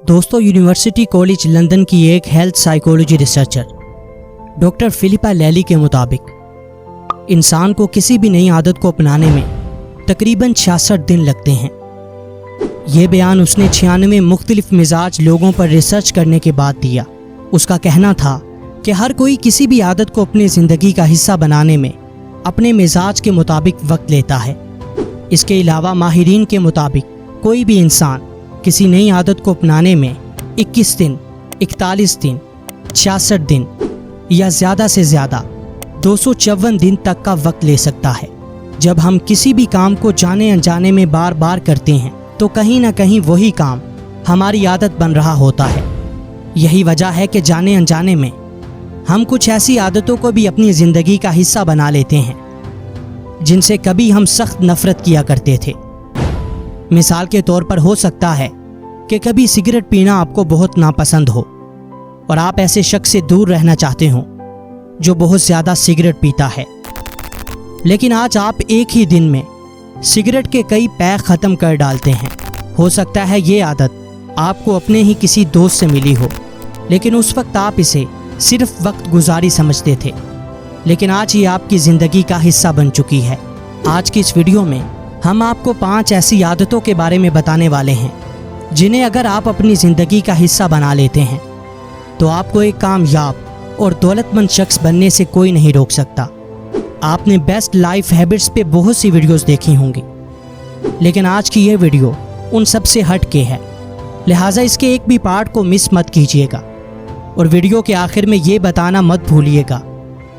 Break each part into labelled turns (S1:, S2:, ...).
S1: दोस्तों, university college London की एक health psychology researcher doctor Philippa लैली के मुताबिक इंसान को किसी भी नई आदत को अपनाने में तकरीबन 66 दिन लगते हैं। ये बयान उसने 96 मुख्तलिफ मिजाज लोगों पर रिसर्च करने के बाद दिया। उसका कहना था कि हर कोई किसी भी आदत को अपनी ज़िंदगी का हिस्सा बनाने में अपने मिजाज के मुताबिक वक्त लेता है। इसके अलावा माहिरीन के मुताबिक कोई भी इंसान किसी नई आदत को अपनाने में 21 दिन, 41 दिन, 66 दिन या ज़्यादा से ज़्यादा 254 दिन तक का वक्त ले सकता है। जब हम किसी भी काम को जाने अनजाने में बार बार करते हैं तो कहीं ना कहीं वही काम हमारी आदत बन रहा होता है। यही वजह है कि जाने अनजाने में हम कुछ ऐसी आदतों को भी अपनी ज़िंदगी का हिस्सा बना लेते हैं जिनसे कभी हम सख्त नफरत किया करते थे। मिसाल के तौर पर हो सकता है कि कभी सिगरेट पीना आपको बहुत नापसंद हो और आप ऐसे शख्स से दूर रहना चाहते हो जो बहुत ज़्यादा सिगरेट पीता है, लेकिन आज आप एक ही दिन में सिगरेट के कई पैक ख़त्म कर डालते हैं। हो सकता है ये आदत आपको अपने ही किसी दोस्त से मिली हो, लेकिन उस वक्त आप इसे सिर्फ वक्त गुजारी समझते थे, लेकिन आज ये आपकी ज़िंदगी का हिस्सा बन चुकी है। आज की इस वीडियो में हम आपको 5 ऐसी आदतों के बारे में बताने वाले हैं जिन्हें अगर आप अपनी ज़िंदगी का हिस्सा बना लेते हैं तो आपको एक कामयाब और दौलतमंद शख्स बनने से कोई नहीं रोक सकता। आपने बेस्ट लाइफ हैबिट्स पे बहुत सी वीडियोस देखी होंगी, लेकिन आज की ये वीडियो उन सब से हट के है, लिहाजा इसके एक भी पार्ट को मिस मत कीजिएगा और वीडियो के आखिर में ये बताना मत भूलिएगा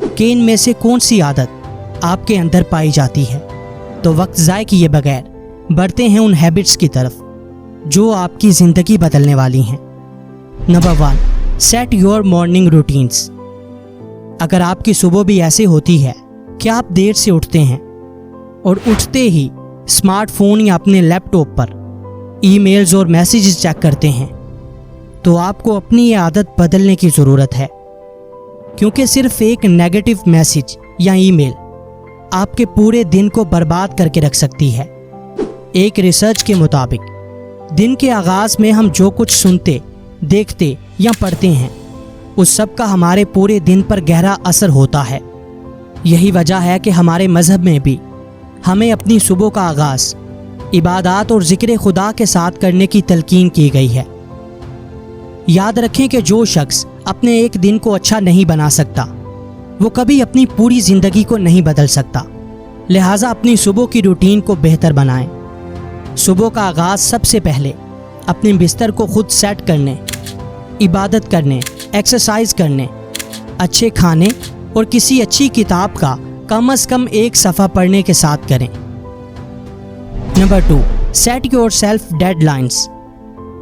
S1: कि इनमें से कौन सी आदत आपके अंदर पाई जाती है। तो वक्त ज़ाय किए बगैर बढ़ते हैं उन हैबिट्स की तरफ जो आपकी ज़िंदगी बदलने वाली हैं। Number 1, set your morning routines. अगर आपकी सुबह भी ऐसे होती है कि आप देर से उठते हैं और उठते ही स्मार्टफोन या अपने लैपटॉप पर ईमेल्स और मैसेजेस चेक करते हैं, तो आपको अपनी ये आदत बदलने की ज़रूरत है, क्योंकि सिर्फ एक नेगेटिव मैसेज या ईमेल आपके पूरे दिन को बर्बाद करके रख सकती है। एक रिसर्च के मुताबिक दिन के आगाज़ में हम जो कुछ सुनते, देखते या पढ़ते हैं उस सब का हमारे पूरे दिन पर गहरा असर होता है। यही वजह है कि हमारे मज़हब में भी हमें अपनी सुबह का आगाज़ इबादत और ज़िक्र खुदा के साथ करने की तलकीन की गई है। याद रखें कि जो शख्स अपने एक दिन को अच्छा नहीं बना सकता वो कभी अपनी पूरी ज़िंदगी को नहीं बदल सकता। लिहाजा अपनी सुबह की रूटीन को बेहतर बनाएं। सुबह का आगाज़ सबसे पहले अपने बिस्तर को खुद सेट करने, इबादत करने, एक्सरसाइज करने, अच्छे खाने और किसी अच्छी किताब का कम से कम एक सफ़ा पढ़ने के साथ करें। Number 2, set your self deadlines.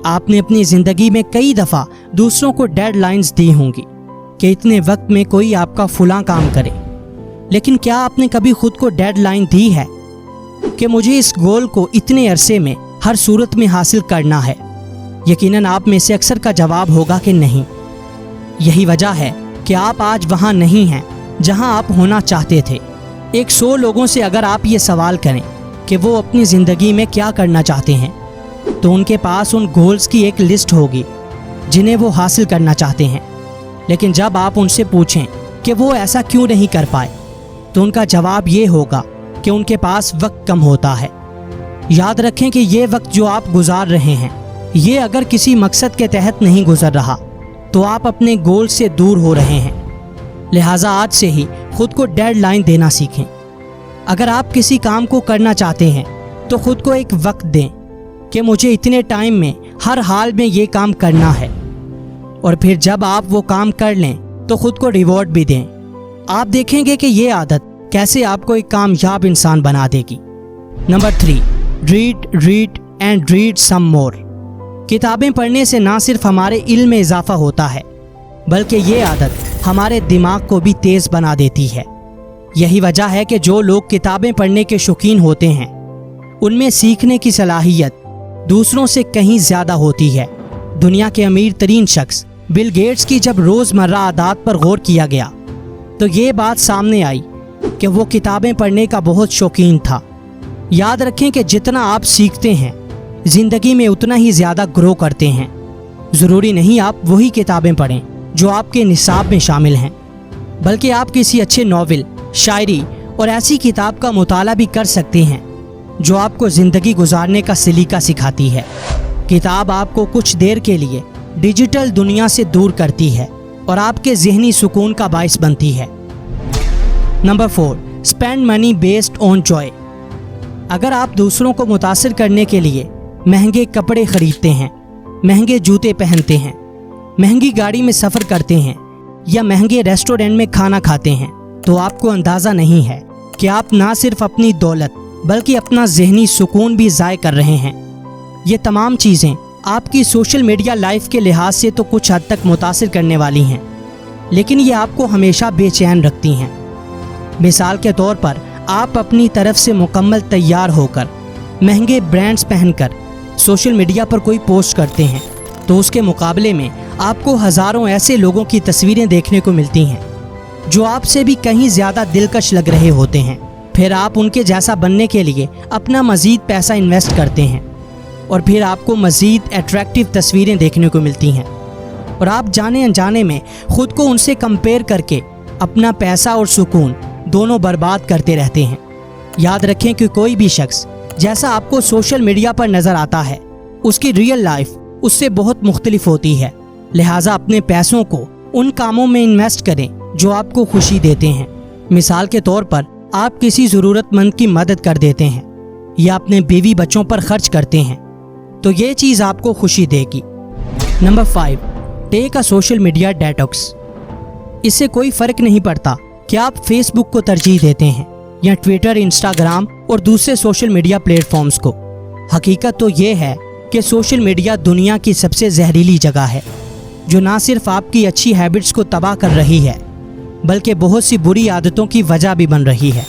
S1: आपने अपनी ज़िंदगी में कई दफ़ा दूसरों को डेडलाइंस दी होंगी कि इतने वक्त में कोई आपका फलां काम करे, लेकिन क्या आपने कभी खुद को डेडलाइन दी है कि मुझे इस गोल को इतने अरसे में हर सूरत में हासिल करना है? यकीनन आप में से अक्सर का जवाब होगा कि नहीं। यही वजह है कि आप आज वहाँ नहीं हैं जहाँ आप होना चाहते थे। 100 लोगों से अगर आप ये सवाल करें कि वो अपनी ज़िंदगी में क्या करना चाहते हैं, तो उनके पास उन गोल्स की एक लिस्ट होगी जिन्हें वो हासिल करना चाहते हैं, लेकिन जब आप उनसे पूछें कि वो ऐसा क्यों नहीं कर पाए तो उनका जवाब ये होगा कि उनके पास वक्त कम होता है। याद रखें कि ये वक्त जो आप गुजार रहे हैं ये अगर किसी मकसद के तहत नहीं गुजर रहा तो आप अपने गोल से दूर हो रहे हैं। लिहाजा आज से ही खुद को डेडलाइन देना सीखें। अगर आप किसी काम को करना चाहते हैं तो खुद को एक वक्त दें कि मुझे इतने टाइम में हर हाल में ये काम करना है, और फिर जब आप वो काम कर लें तो खुद को रिवॉर्ड भी दें। आप देखेंगे कि ये आदत कैसे आपको एक कामयाब इंसान बना देगी। Number 3, read and read some more. किताबें पढ़ने से ना सिर्फ हमारे इल्म में इजाफा होता है बल्कि ये आदत हमारे दिमाग को भी तेज़ बना देती है। यही वजह है कि जो लोग किताबें पढ़ने के शौकीन होते हैं उनमें सीखने की सलाहियत दूसरों से कहीं ज़्यादा होती है। दुनिया के अमीर तरीन शख्स बिल गेट्स की जब रोज़मर्रा आदत पर गौर किया गया तो ये बात सामने आई कि वो किताबें पढ़ने का बहुत शौकीन था। याद रखें कि जितना आप सीखते हैं ज़िंदगी में उतना ही ज़्यादा ग्रो करते हैं। ज़रूरी नहीं आप वही किताबें पढ़ें जो आपके निसाब में शामिल हैं, बल्कि आप किसी अच्छे नॉवेल, शायरी और ऐसी किताब का मुताला भी कर सकते हैं जो आपको ज़िंदगी गुजारने का सलीका सिखाती है। किताब आपको कुछ देर के लिए डिजिटल दुनिया से दूर करती है और आपके ज़हनी सुकून का बाइस बनती है। Number 4, spend money based on Joy. अगर आप दूसरों को मुतासिर करने के लिए महंगे कपड़े खरीदते हैं, महंगे जूते पहनते हैं, महंगी गाड़ी में सफ़र करते हैं या महंगे रेस्टोरेंट में खाना खाते हैं, तो आपको अंदाज़ा नहीं है कि आप ना सिर्फ अपनी दौलत बल्कि अपना ज़हनी सुकून भी ज़ाय कर रहे हैं। ये तमाम चीज़ें आपकी सोशल मीडिया लाइफ के लिहाज से तो कुछ हद तक मुतासिर करने वाली हैं, लेकिन ये आपको हमेशा बेचैन रखती हैं। मिसाल के तौर पर आप अपनी तरफ से मुकम्मल तैयार होकर महंगे ब्रांड्स पहनकर सोशल मीडिया पर कोई पोस्ट करते हैं, तो उसके मुकाबले में आपको हज़ारों ऐसे लोगों की तस्वीरें देखने को मिलती हैं जो आपसे भी कहीं ज़्यादा दिलकश लग रहे होते हैं। फिर आप उनके जैसा बनने के लिए अपना मज़ीद पैसा इन्वेस्ट करते हैं और फिर आपको मज़ीद अट्रैक्टिव तस्वीरें देखने को मिलती हैं और आप जाने अनजाने में ख़ुद को उनसे कंपेयर करके अपना पैसा और सुकून दोनों बर्बाद करते रहते हैं। याद रखें कि कोई भी शख्स जैसा आपको सोशल मीडिया पर नज़र आता है, उसकी रियल लाइफ उससे बहुत मुख्तलिफ होती है। लिहाजा अपने पैसों को उन कामों में इन्वेस्ट करें जो आपको खुशी देते हैं। मिसाल के तौर पर आप किसी ज़रूरतमंद की मदद कर देते हैं या अपने बीवी बच्चों पर खर्च करते हैं, तो ये चीज़ आपको खुशी देगी। Number 5, take a social media detox. इससे कोई फ़र्क नहीं पड़ता कि आप फेसबुक को तरजीह देते हैं या ट्विटर, इंस्टाग्राम और दूसरे सोशल मीडिया प्लेटफॉर्म्स को। हकीकत तो ये है कि सोशल मीडिया दुनिया की सबसे जहरीली जगह है जो ना सिर्फ आपकी अच्छी हैबिट्स को तबाह कर रही है बल्कि बहुत सी बुरी आदतों की वजह भी बन रही है।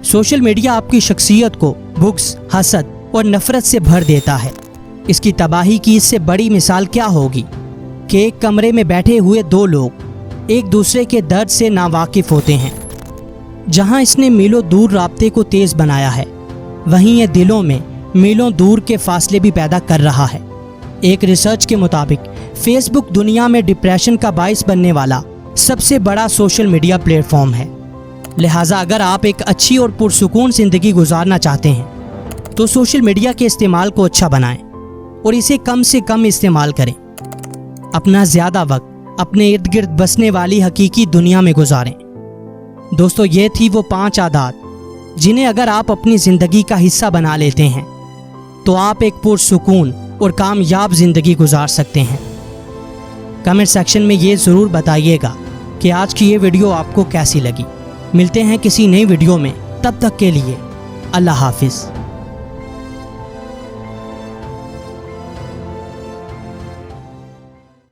S1: सोशल मीडिया आपकी शख्सियत को बुग़्ज़, हसद और नफ़रत से भर देता है। इसकी तबाही की इससे बड़ी मिसाल क्या होगी कि एक कमरे में बैठे हुए दो लोग एक दूसरे के दर्द से नावाकिफ़ होते हैं। जहां इसने मीलों दूर राब्ते को तेज़ बनाया है, वहीं ये दिलों में मीलों दूर के फासले भी पैदा कर रहा है। एक रिसर्च के मुताबिक फेसबुक दुनिया में डिप्रेशन का बाइस बनने वाला सबसे बड़ा सोशल मीडिया प्लेटफॉर्म है। लिहाजा अगर आप एक अच्छी और पुरसुकून ज़िंदगी गुजारना चाहते हैं तो सोशल मीडिया के इस्तेमाल को अच्छा बनाएं और इसे कम से कम इस्तेमाल करें। अपना ज़्यादा वक्त अपने इर्द गिर्द बसने वाली हकीकी दुनिया में गुजारें। दोस्तों, ये थी वो 5 आदत जिन्हें अगर आप अपनी ज़िंदगी का हिस्सा बना लेते हैं तो आप एक पुरसुकून और कामयाब ज़िंदगी गुजार सकते हैं। कमेंट सेक्शन में ये ज़रूर बताइएगा कि आज की ये वीडियो आपको कैसी लगी। मिलते हैं किसी नई वीडियो में, तब तक के लिए अल्लाह हाफिज़।